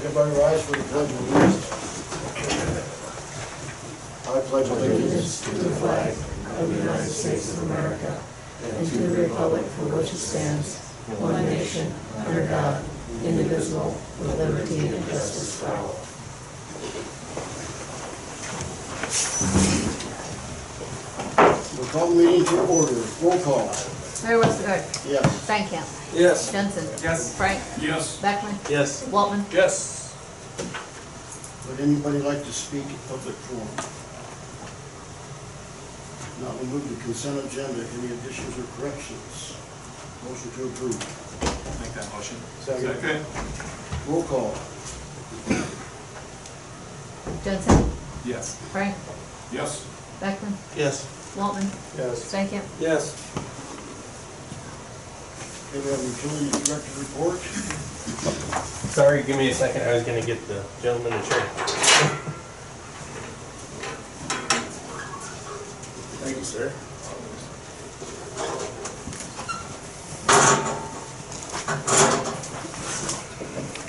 Everybody rise for the pledge of allegiance. I pledge allegiance To the flag of the United States of America and to the republic for which it stands, one nation, under God, indivisible, with liberty and justice for all. We'll call the meeting to order. Roll call. Mayor Westergaard. Yes. Steinkamp. Yes. Jensen. Yes. Frank. Yes. Beckman. Yes. Waltman. Yes. Would anybody like to speak in public forum? Now we'll move to consent agenda. Any additions or corrections? Motion to approve. Make that motion. Second. Roll call. Jensen. Yes. Frank. Yes. Beckman. Yes. Waltman. Yes. Steinkamp. Yes. Okay, we have utility director report. Sorry, give me a second. I was going to get the gentleman a chair. Thank you, sir.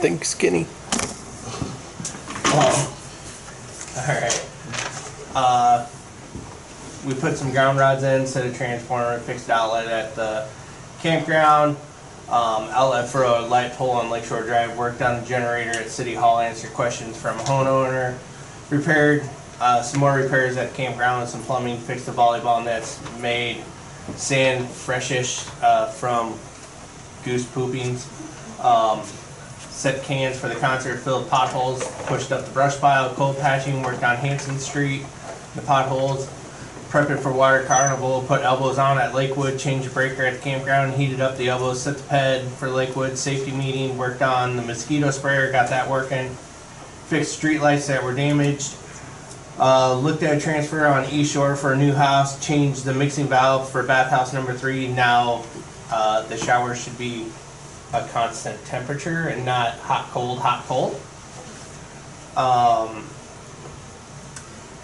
Thanks, Skinny. Alright. We put some ground rods in, set a transformer, fixed outlet at the campground. Outlet for a light pole on Lakeshore Drive, worked on the generator at City Hall, answered questions from a homeowner, repaired some more repairs at the campground with some plumbing, fixed the volleyball nets, made sand freshish from goose poopings, set cans for the concert, filled potholes, pushed up the brush pile, cold patching, worked on Hanson Street, the potholes, prepping for water carnival, put elbows on at Lakewood, changed the breaker at the campground, heated up the elbows, set the ped for Lakewood, safety meeting, worked on the mosquito sprayer, got that working, fixed street lights that were damaged, looked at a transfer on East Shore for a new house, changed the mixing valve for bathhouse number 3, now the shower should be a constant temperature and not hot, cold, hot, cold.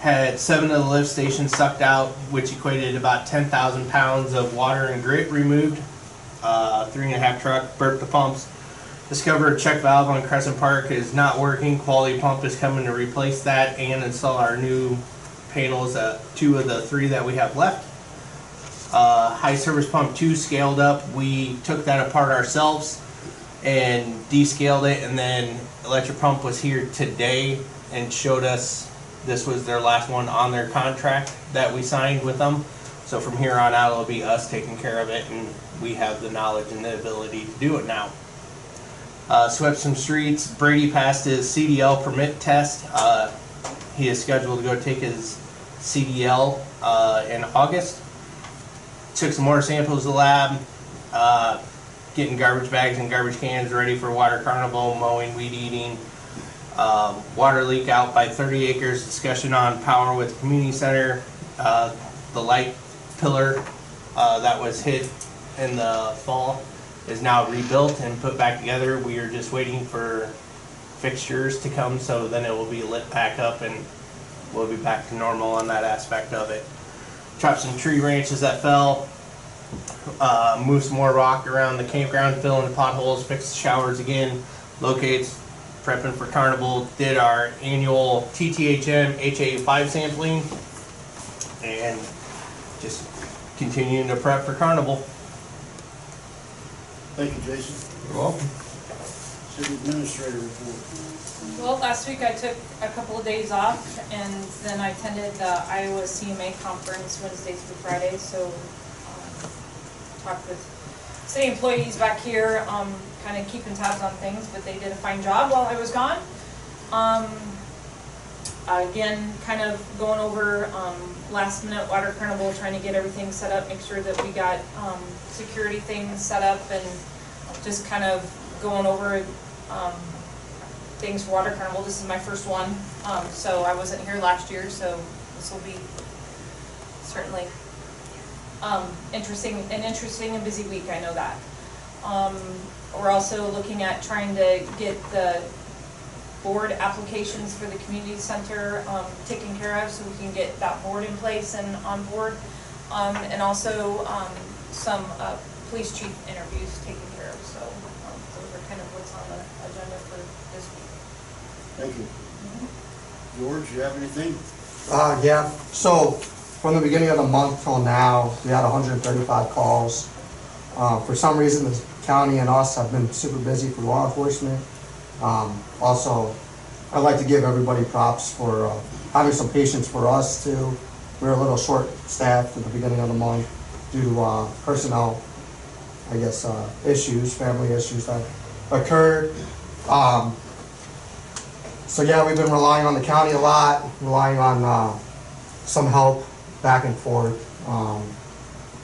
Had 7 of the lift stations sucked out, which equated to about 10,000 pounds of water and grit removed. 3.5 truck, burped the pumps. Discovered check valve on Crescent Park is not working. Quality Pump is coming to replace that and install our new panels, 2 of the 3 that we have left. High service pump 2 scaled up. We took that apart ourselves and descaled it, and then electric pump was here today and showed us this was their last one on their contract that we signed with them. So from here on out, it'll be us taking care of it, and we have the knowledge and the ability to do it now. Swept some streets. Brady passed his CDL permit test. He is scheduled to go take his CDL in August. Took some more samples to the lab. Getting garbage bags and garbage cans ready for water carnival, mowing, weed eating. Water leak out by 30 acres, discussion on power with the community center. The light pillar that was hit in the fall is now rebuilt and put back together. We are just waiting for fixtures to come, so then it will be lit back up and we'll be back to normal on that aspect of it. Chopped some tree branches that fell, moved some more rock around the campground, filling the potholes, fixed the showers again, locates, prepping for carnival, did our annual TTHM HA5 sampling, and just continuing to prep for carnival. Thank you, Jason. You're welcome. City administrator report. Well, last week I took a couple of days off, and then I attended the Iowa CMA conference Wednesdays through Fridays, so talked with city employees back here, kind of keeping tabs on things, but they did a fine job while I was gone. Again, kind of going over last minute water carnival, trying to get everything set up, make sure that we got security things set up, and just kind of going over things for water carnival. This is my first one, so I wasn't here last year, so this will be certainly interesting and busy week, I know that. We're also looking at trying to get the board applications for the community center taken care of, so we can get that board in place and on board, and also some police chief interviews taken care of. So those are kind of what's on the agenda for this week. Thank you. George, you have anything? Yeah, so from the beginning of the month till now, we had 135 calls. For some reason, the county and us have been super busy for law enforcement. Also, I'd like to give everybody props for having some patience for us too. We were a little short-staffed at the beginning of the month due to personnel, I guess, issues, family issues that occurred. So yeah, we've been relying on the county a lot, relying on some help back and forth.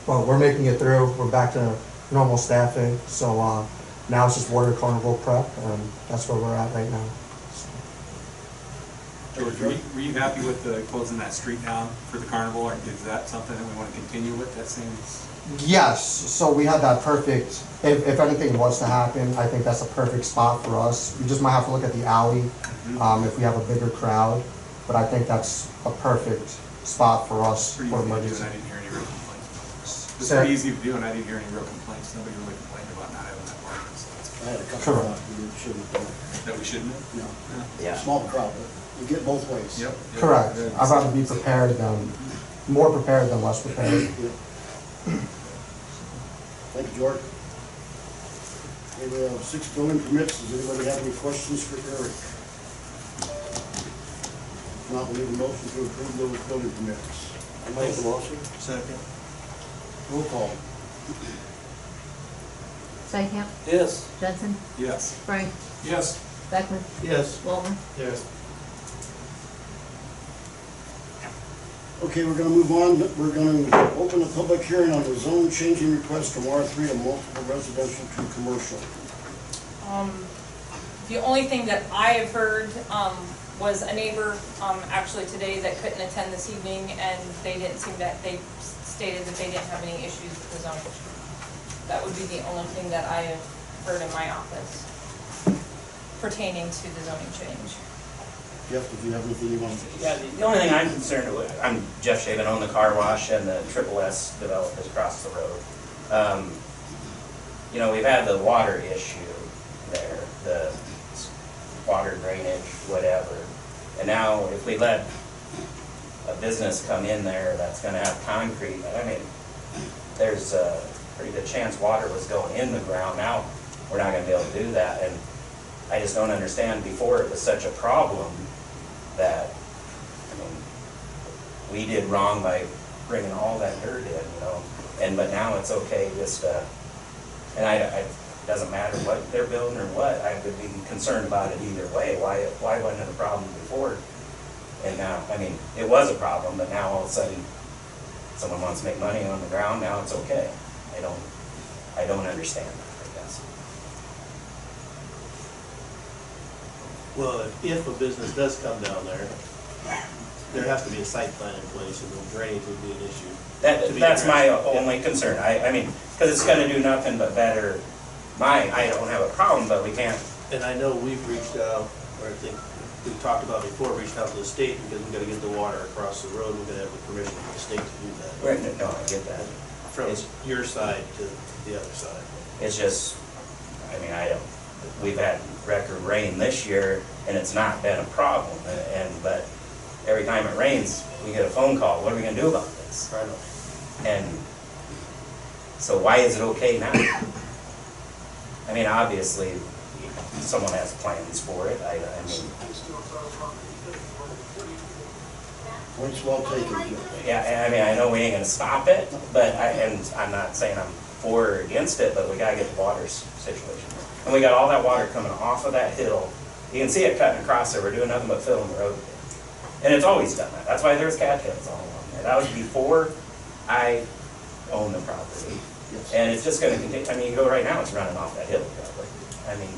But we're making it through. We're back to normal staffing. So now it's just water carnival prep, and that's where we're at right now. George, were you happy with the closing that street down for the carnival, or is that something that we want to continue with? That seems. Yes, so we had that perfect, if anything was to happen, I think that's a perfect spot for us. We just might have to look at the alley if we have a bigger crowd, but I think that's a perfect spot for us Pretty for easy to do, emergency. and I didn't hear any real complaints. It's So- pretty easy to do, and I didn't hear any real complaints. Nobody really complained about not having that parking, so that's I had a couple Correct. of we shouldn't have done it. that we shouldn't have. No, Yeah. small crowd, but you get both ways. Yep. Correct. I'd rather be prepared than, more prepared than less prepared. Yep. Thank you, George. Okay, we have 6 building permits. Does anybody have any questions for Eric? If not, we need a motion to approve those building permits. I make the motion. Second. Roll call. Stankham, Yes. Jensen, Yes. Frank, Yes. Beckman, Yes. Waltman. Yes. Okay, we're gonna move on. We're gonna open a public hearing on the zone changing request from R3 to multiple residential to commercial. The only thing that I have heard, was a neighbor, actually today that couldn't attend this evening, and they didn't seem that, they stated that they didn't have any issues with the zone. That would be the only thing that I have heard in my office pertaining to the zoning change. Jeff, if you have anything you want to say? Yeah, the only thing I'm concerned with, I'm Jeff Shaven, own the car wash, and the Triple S developers across the road. You know, we've had the water issue there, the water drainage, whatever. And now if we let a business come in there that's gonna have concrete, I mean, there's a pretty good chance water was going in the ground. Now, we're not gonna be able to do that, and I just don't understand, before it was such a problem that, I mean, we did wrong by bringing all that dirt in, you know, but now it's okay just, and it doesn't matter what they're building or what, I would be concerned about it either way. Why wasn't it a problem before? And now, I mean, it was a problem, but now all of a sudden, someone wants to make money on the ground, now it's okay. I don't understand that, I guess. Well, if a business does come down there has to be a site plan in place, and the drainage would be an issue. That's my only concern. I mean, because it's gonna do nothing but better. I don't have a problem, but we can't. And I know we've reached out, or I think we've talked about before, reached out to the state because we gotta get the water across the road, we're gonna have the permission from the state to do that. Right, no, I get that. From your side to the other side. It's just, I mean, we've had record rain this year, and it's not been a problem. But every time it rains, we get a phone call, what are we gonna do about this? And so why is it okay now? I mean, obviously, someone has plans for it. I mean, Points well taken, Jeff. yeah, I mean, I know we ain't gonna stop it, but and I'm not saying I'm for or against it, but we gotta get the water situation. And we got all that water coming off of that hill. You can see it cutting across there. We're doing nothing but filling the road. And it's always done that. That's why there's cattails all along there. That was before I owned the property. Yes. And it's just gonna continue. I mean, you go right now, it's running off that hill probably. I mean,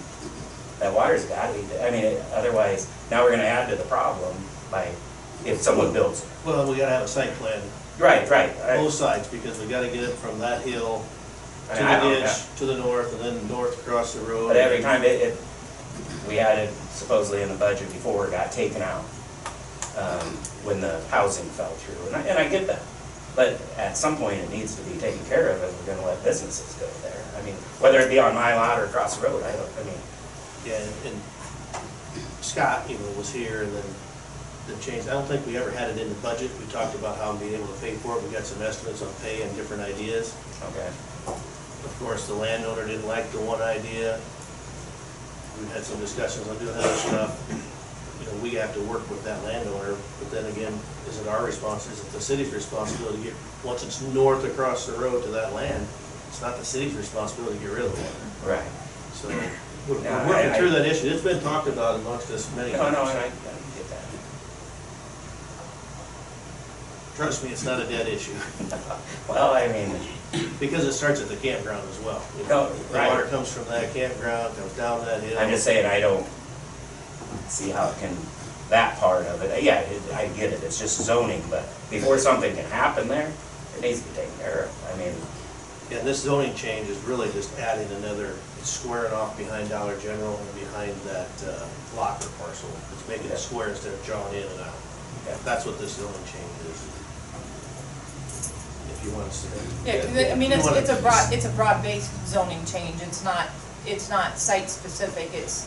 that water's gotta be, I mean, otherwise, now we're gonna add to the problem by, if someone builds it. Well, we gotta have a site plan, Right. both sides, because we gotta get it from that hill to I the don't- ditch, yeah. to the north, and then north across the road. But every time we had it supposedly in the budget before, it got taken out when the housing fell through, and I get that. But at some point, it needs to be taken care of if we're gonna let businesses go there. I mean, whether it be on my lot or across the road, I mean, Yeah, and Scott, was here and then the change, I don't think we ever had it in the budget. We talked about how being able to pay for it. We got some estimates on pay and different ideas. Okay. Of course, the landowner didn't like the one idea. We've had some discussions on doing other stuff. We have to work with that landowner, but then again, is it our responsibility, is it the city's responsibility to get, once it's north across the road to that land, it's not the city's responsibility to get rid of the water. Right. So, we're No, working I- through that issue. It's been talked about amongst us many No, times. no, and I get that. Trust me, it's not a dead issue, Well, I mean, because it starts at the campground as well. No, The right. water comes from that campground, comes down that hill. I'm just saying, I don't see how it can, that part of it, yeah, I get it, it's just zoning, but before something can happen there, it needs to be taken care of. I mean, Yeah, this zoning change is really just adding another, it's squaring off behind Dollar General and behind that locker parcel. It's making it square instead of drawn in and out. Yeah. That's what this zoning change is. If you want to see it. Yeah, 'cause I mean, it's a broad-based zoning change, it's not site-specific, it's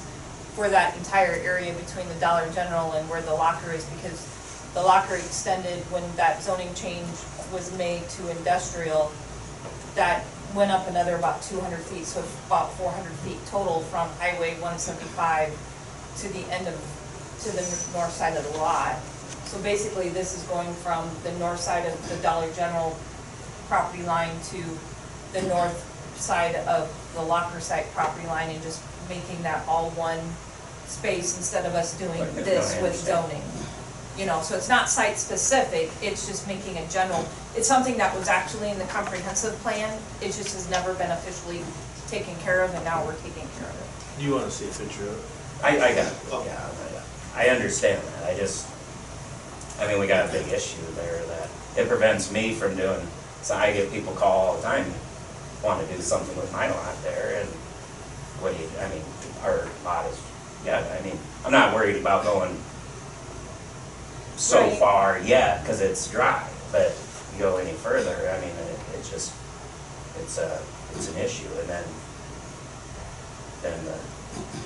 for that entire area between the Dollar General and where the locker is, because the locker extended when that zoning change was made to industrial, that went up another about 200 feet, so about 400 feet total from Highway 175 to the end of, to the north side of the lot. So basically, this is going from the north side of the Dollar General property line to the north side of the locker site property line and just making that all one space instead of us doing Right, this I with understand. zoning. So it's not site specific, it's just making a general, it's something that was actually in the comprehensive plan, it just has never been officially taken care of, and now we're taking care of it. Do you want to see a picture of it? I got it, yeah, I understand that, I mean, we got a big issue there that it prevents me from doing, so I get people call all the time, want to do something with my lot there, and what do you, I mean, our lot is, yeah, I mean, I'm not worried about going so Right. far yet, because it's dry, but you go any further, I mean, it's just, it's an issue, and then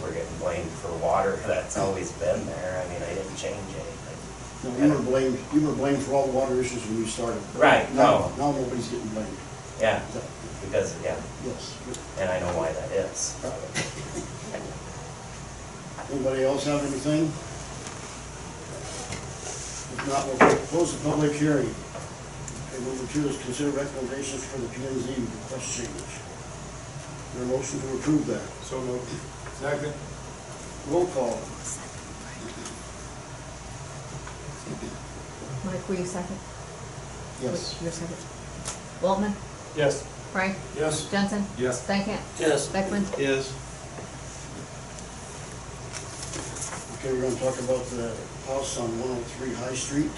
we're getting blamed for water that's always been there, I mean, I didn't change anything. No, you were blamed for all the water issues when you started. Right, Now no. nobody's getting blamed. Yeah, because, yeah, Yes. and I know why that is. Anybody else have anything? If not, we'll close the public hearing. Okay, number 2 is consider recommendations for the P and Z request change. Is there a motion to approve that? So moved. Second. Roll call. Mike, will you second? Yes. Your second. Waltman? Yes. Frank? Yes. Jensen? Yes. Stankham? Yes. Beckman? Yes. Okay, we're gonna talk about the house on 103 High Street.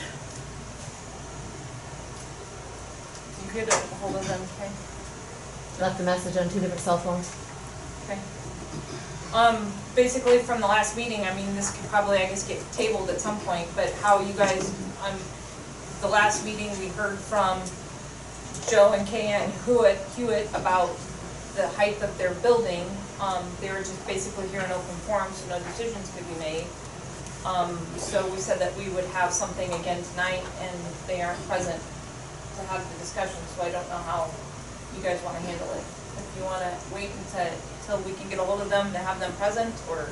You get a hold of them, okay? Left a message on 2 different cell phones. Okay. Basically from the last meeting, I mean, this could probably, I guess, get tabled at some point, but how you guys, the last meeting, we heard from Joe and Kay and Hewitt about the height of their building. They were just basically here in open forum, so no decisions could be made. So we said that we would have something again tonight, and they aren't present to have the discussion, so I don't know how you guys wanna handle it. If you wanna wait until we can get a hold of them to have them present, or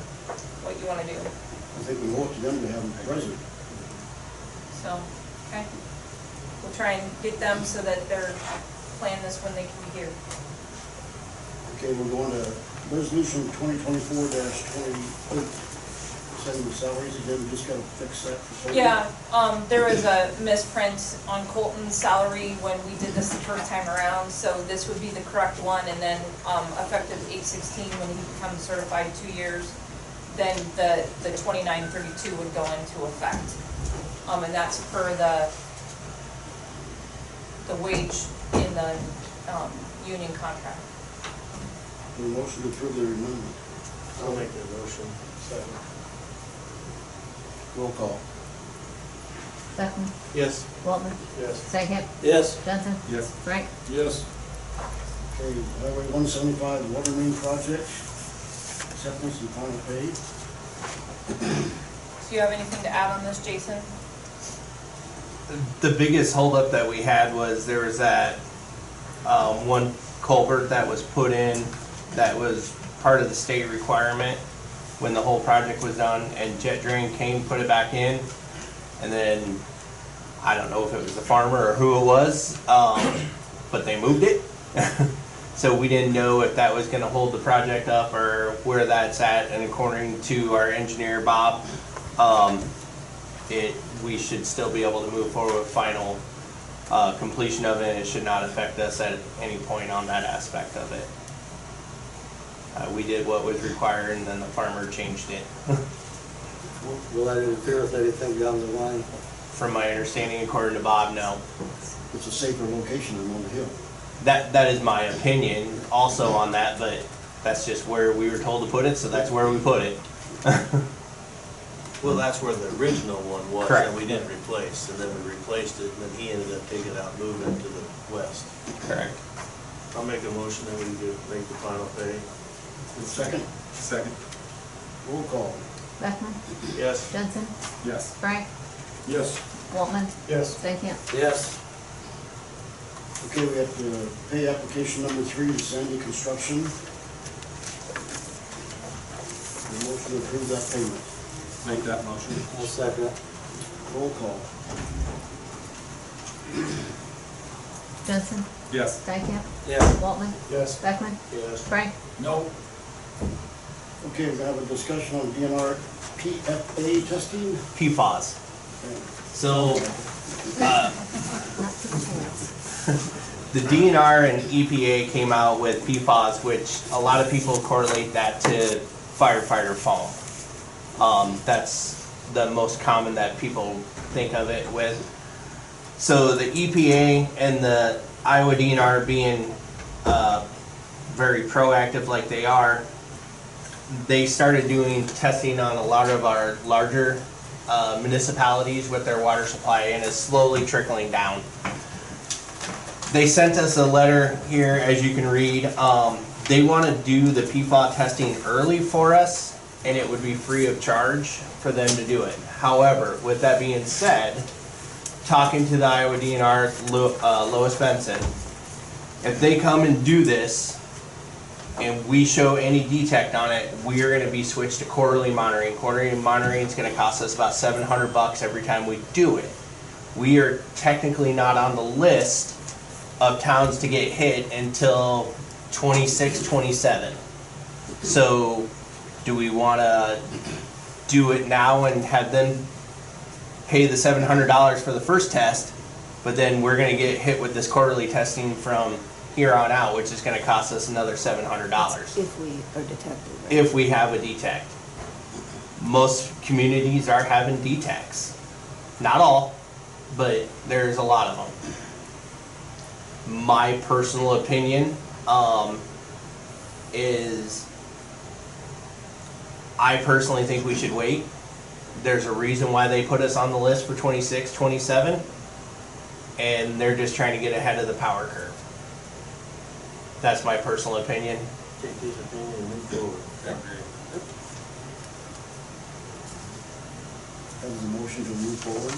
what you wanna do. I think we owe it to them to have them present. So, okay. We'll try and get them so that they're planning this when they can be here. Okay, we're going to resolution 2024-28, setting the salaries again, we just gotta fix that for. Yeah, there was a misprint on Colton's salary when we did this the first time around, so this would be the correct one, and then, effective 8/16, when he becomes certified 2 years, then the 2932 would go into effect. And that's per the wage in the, union contract. The motion to approve the amendment. I'll make that motion. Roll call. Beckman? Yes. Waltman? Yes. Stankham? Yes. Jensen? Yes. Frank? Yes. Okay, Highway 175 water main project, acceptance and final pay. Do you have anything to add on this, Jason? The biggest holdup that we had was there was that one culvert that was put in that was part of the state requirement when the whole project was done, and Jet Drain came, put it back in, and then I don't know if it was the farmer or who it was, but they moved it. So we didn't know if that was gonna hold the project up or where that's at, and according to our engineer, Bob, we should still be able to move forward with final completion of it. It should not affect us at any point on that aspect of it. We did what was required, and then the farmer changed it. Will that interfere with anything down the line? From my understanding, according to Bob, no. It's a safer location than on the hill. That is my opinion also on that, but that's just where we were told to put it, so that's where we put it. Well, that's where the original one was, Correct. and we didn't replace, and then we replaced it, and then he ended up taking it out and moving it to the west. Correct. I'll make a motion that we do make the final pay. Second, Second. roll call. Beckman? Yes. Jensen? Yes. Frank? Yes. Waltman? Yes. Stankham? Yes. Okay, we have to pay application number 3 to Sandy Construction. The motion to approve that payment. Make that motion. I'll second. Roll call. Jensen? Yes. Stankham? Yes. Waltman? Yes. Beckman? Yes. Frank? No. Okay, we're gonna have a discussion on DNR PFA testing. PFAS. So, Not to the pants. the DNR and EPA came out with PFAS, which a lot of people correlate that to firefighter foam. That's the most common that people think of it with. So the EPA and the Iowa DNR being very proactive like they are, they started doing testing on a lot of our larger municipalities with their water supply, and it's slowly trickling down. They sent us a letter here, as you can read. They want to do the PFAS testing early for us, and it would be free of charge for them to do it. However, with that being said, talking to the Iowa DNR, Lois Benson, if they come and do this, and we show any detect on it, we are going to be switched to quarterly monitoring. Quarterly monitoring is going to cost us about $700 every time we do it. We are technically not on the list of towns to get hit until 26, 27. So do we want to do it now and have them pay the $700 for the first test, but then we're going to get hit with this quarterly testing from here on out, which is going to cost us another $700 If we are detected, right? if we have a detect. Most communities are having detects. Not all, but there's a lot of them. My personal opinion is I personally think we should wait. There's a reason why they put us on the list for 26, 27, and they're just trying to get ahead of the power curve. That's my personal opinion. Take his opinion and move forward. That is a motion to move forward.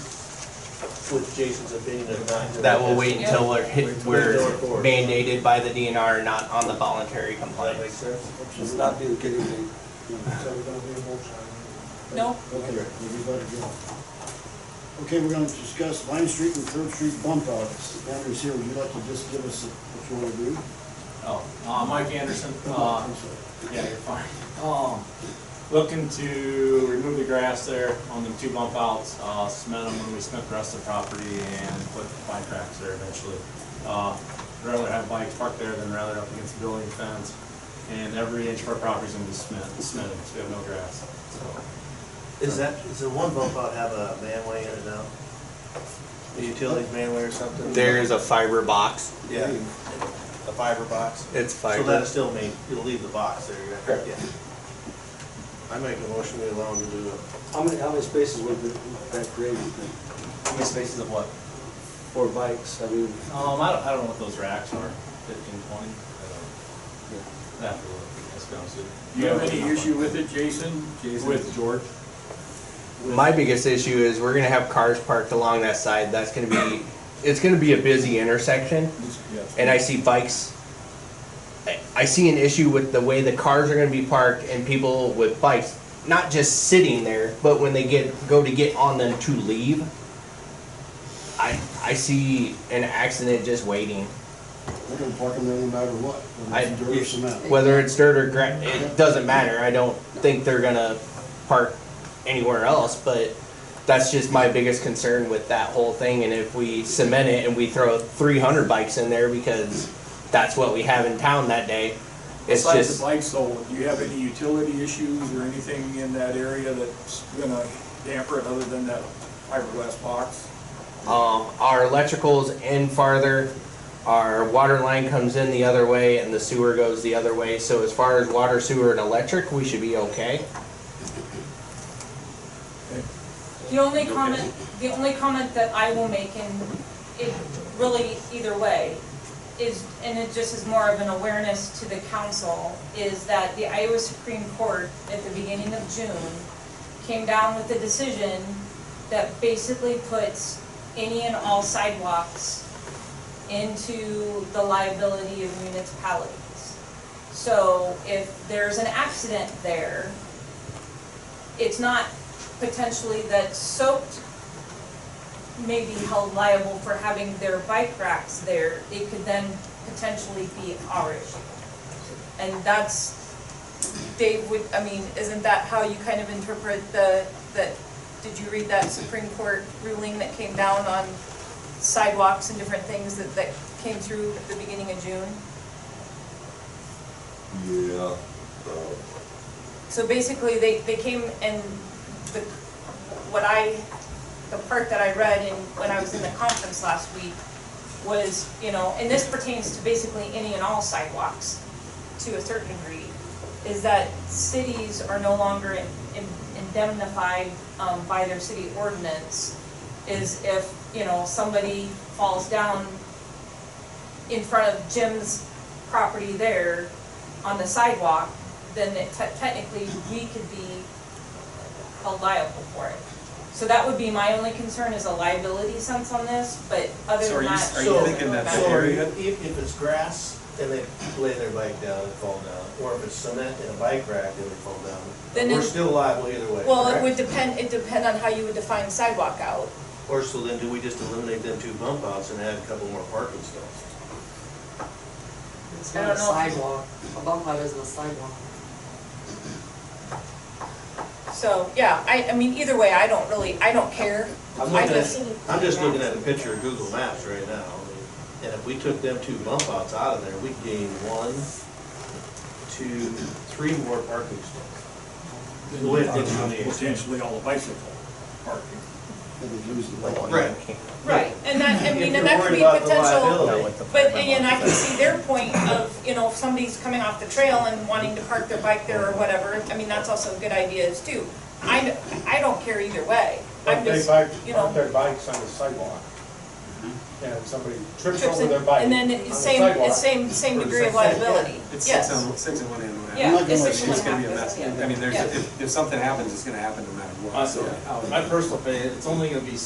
With Jason's opinion of not. That will wait until we're Wait till we're- mandated by the DNR, not on the voluntary Does that make compliance. sense? It's not being getting the. No? Okay, we better go. Okay, we're gonna discuss Vine Street and Third Street bump outs. Andrew's here, would you like to just give us what you wanna do? Oh, Mike Anderson, I'm sorry. yeah, you're fine. Looking to remove the grass there on the 2 bump outs, cement them when we cement the rest of the property and put bike tracks there eventually. Rather have bikes parked there than rather up against the building fence. And every inch of our property's gonna be cemented, so we have no grass, so. Does the one bump out have a manway in it now? The utilities manway or something? There's a fiber box. Yeah, a fiber box. It's So fiber. that'll still it'll leave the box there, right? Yeah. I make a motion we allow them to do it. How many spaces would that create? How many spaces of what? For bikes, I mean. I don't know what those racks are, 15, 20? I have to look, let's be honest with you. Do you have any issue with it, Jason? Jason. With George? My biggest issue is we're gonna have cars parked along that side. That's gonna be, it's gonna be a busy intersection. And I see bikes. I see an issue with the way the cars are gonna be parked and people with bikes, not just sitting there, but when they go to get on them to leave. I see an accident just waiting. They're gonna park them there no matter what, whether it's dirt or cement. Whether it's dirt or grass, it doesn't matter. I don't think they're gonna park anywhere else, but that's just my biggest concern with that whole thing. And if we cement it and we throw 300 bikes in there because that's what we have in town that day, it's Besides just, the bikes though, do you have any utility issues or anything in that area that's gonna damper it other than that fiberglass box? our electrical's in farther, our water line comes in the other way and the sewer goes the other way. So as far as water, sewer and electric, we should be okay. The only comment that I will make, and it really either way, is, and it just is more of an awareness to the council, is that the Iowa Supreme Court at the beginning of June came down with a decision that basically puts any and all sidewalks into the liability of municipalities. So if there's an accident there, it's not potentially that soaked may be held liable for having their bike racks there. It could then potentially be our issue. And that's, they would, I mean, isn't that how you kind of interpret did you read that Supreme Court ruling that came down on sidewalks and different things that came through at the beginning of June? Yeah. So basically, they came and the part that I read when I was in the conference last week was, and this pertains to basically any and all sidewalks to a certain degree, is that cities are no longer indemnified by their city ordinance. Is if, somebody falls down in front of Jim's property there on the sidewalk, then technically we could be held liable for it. So that would be my only concern, is a liability sense on this, but other than that. Are you thinking that So area? if it's grass, then they lay their bike down and fall down, or if it's cement in a bike rack, then they fall down. Then We're it- still liable either way, Well, it correct? would depend on how you would define sidewalk out. Or so then do we just eliminate them 2 bump outs and add a couple more parking stalls? It's I not a don't know. sidewalk. A bump out isn't a sidewalk. So, yeah, I mean, either way, I don't care. I just, I'm just looking at a picture of Google Maps right now, and if we took them 2 bump outs out of there, we'd gain 1, 2, 3 more parking stalls. The way it looks on the Potentially all the bicycle parking. Then they lose the light. Right. right, and that, I mean, If and that you're could be worried about the potential, liability. but, and I can see their point of, if somebody's coming off the trail and wanting to park their bike there or whatever, I mean, that's also a good idea too. I don't care either way. I'm just, park their bikes on the sidewalk, and somebody trips over their bike and on then the same sidewalk. degree of liability, It's yes. six in one hand, one out. Yeah, I'm not gonna it's let 6 you- in It's one gonna be a half, mess. yeah. I mean, Yeah. if something happens, it's gonna happen no matter what. So, my personal opinion, it's only gonna be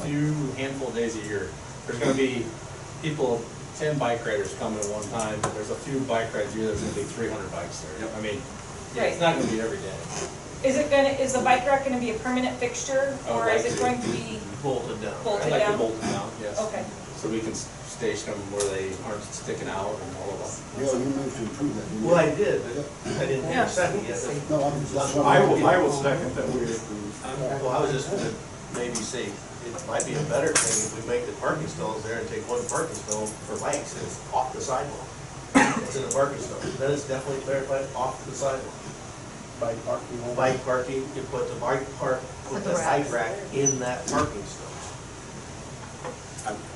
few handful of days a year. There's gonna be people, 10 bike riders coming at one time, but there's a few bike rides a year, there's gonna be 300 bikes there. I mean, it's not gonna be every day. Is the bike rack gonna be a permanent fixture, or is it going to be Bolted down. bolted I'd like to down? bolt them down, yes. Okay. So we can station them where they aren't sticking out and all of that. Yeah, you moved to improve that. didn't you? Well, I did, but I didn't hear a second yet. No, that's what I I'm. will second that we approve. Well, I was just gonna maybe say, it might be a better thing if we make the parking stalls there and take 1 parking stall for bikes that's off the sidewalk. It's in the parking stall, then it's definitely clarified off the sidewalk. Bike parking. only. Bike parking, you put the bike park, put the bike rack in that parking stall.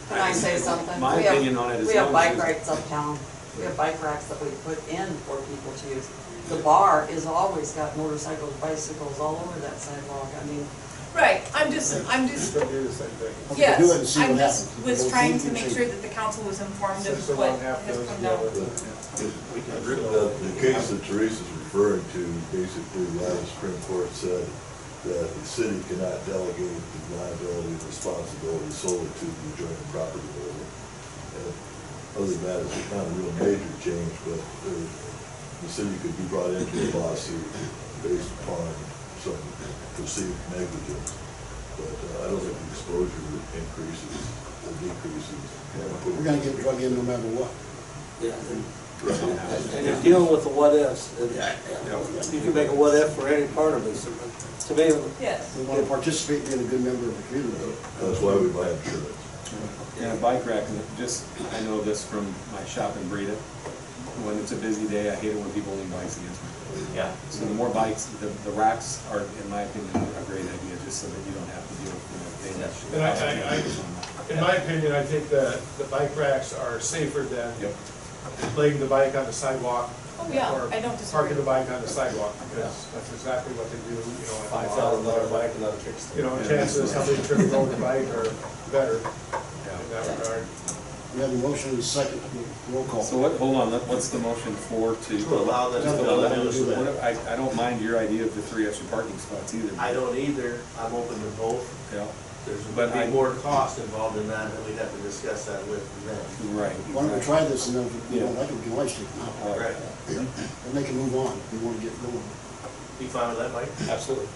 Can I say something? My We have- opinion on it is. We have long as bike it's- racks uptown. We have bike racks that we put in for people to use. The bar is always got motorcycles, bicycles all over that sidewalk. I mean, Right, I'm just, It's gonna do the same thing. Okay, do it and yes, see I what just happens. was We'll trying keep to it make safe. sure that the council was informed of 6 in what one, half has goes come the down. other. The case that Teresa's referring to, basically, the Iowa Supreme Court said that the city cannot delegate the liability and responsibility solely to the adjoining property owner. And other than that, it's not a real major change, but the city could be brought into a lawsuit based upon some perceived negligence. But I don't think the exposure increases or decreases. We're gonna get drug in no matter what. And you're dealing with the what ifs. You can make a what if for any part of this. To me, Yes. We wanna participate in being a good member of the community. That's why we buy insurance. And a bike rack, I know this from my shop in Breda. When it's a busy day, I hate it when people lean bikes against me. Yeah. So the more bikes, the racks are, in my opinion, a great idea, just so that you don't have to deal with, And in my opinion, I think that the bike racks are safer than laying the bike on the sidewalk. Oh, yeah, Or I don't disagree. parking the bike on the sidewalk, because that's exactly what they do, you know. $5,000 bike and not a kickstand. You know, chances of somebody tripping over the bike are better in that regard. We have a motion and a second, roll call. So what, hold on, what's the motion for to? To allow them to allow them to do that. What- I don't mind your idea of the 3 extra parking spots either. I don't either, I'm open to both. Yeah, There's But gonna I- be more cost involved in that, and we'd have to discuss that with them. right. Why don't we try this, and then if we don't like it, we can always take them out. Right. And they can move on if we wanna get going. You fine with that, Mike? Absolutely.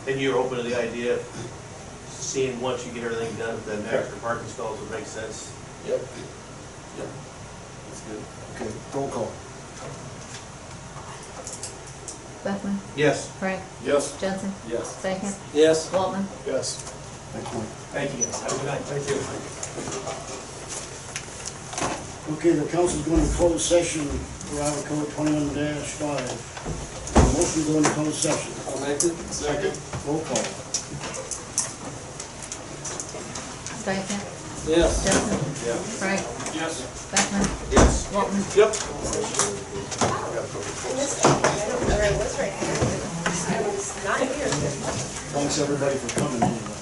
And you're open to the idea of seeing once you get everything done, if then extra parking stalls would make sense? Yep. That's good. Okay, roll call. Beckman? Yes. Frank? Yes. Jensen? Yes. Stankham? Yes. Waltman? Yes. Thanks, Mike. Thank you guys, have a good night. Thank you. Okay, the council's going to closed session for Iowa Code 21-5. Motion to go into closed session. I'll make it. Second. Roll call. Stankham? Yes. Jensen? Yeah. Frank? Yes. Beckman? Yes. Waltman? Yep. Thanks, everybody, for coming anyway.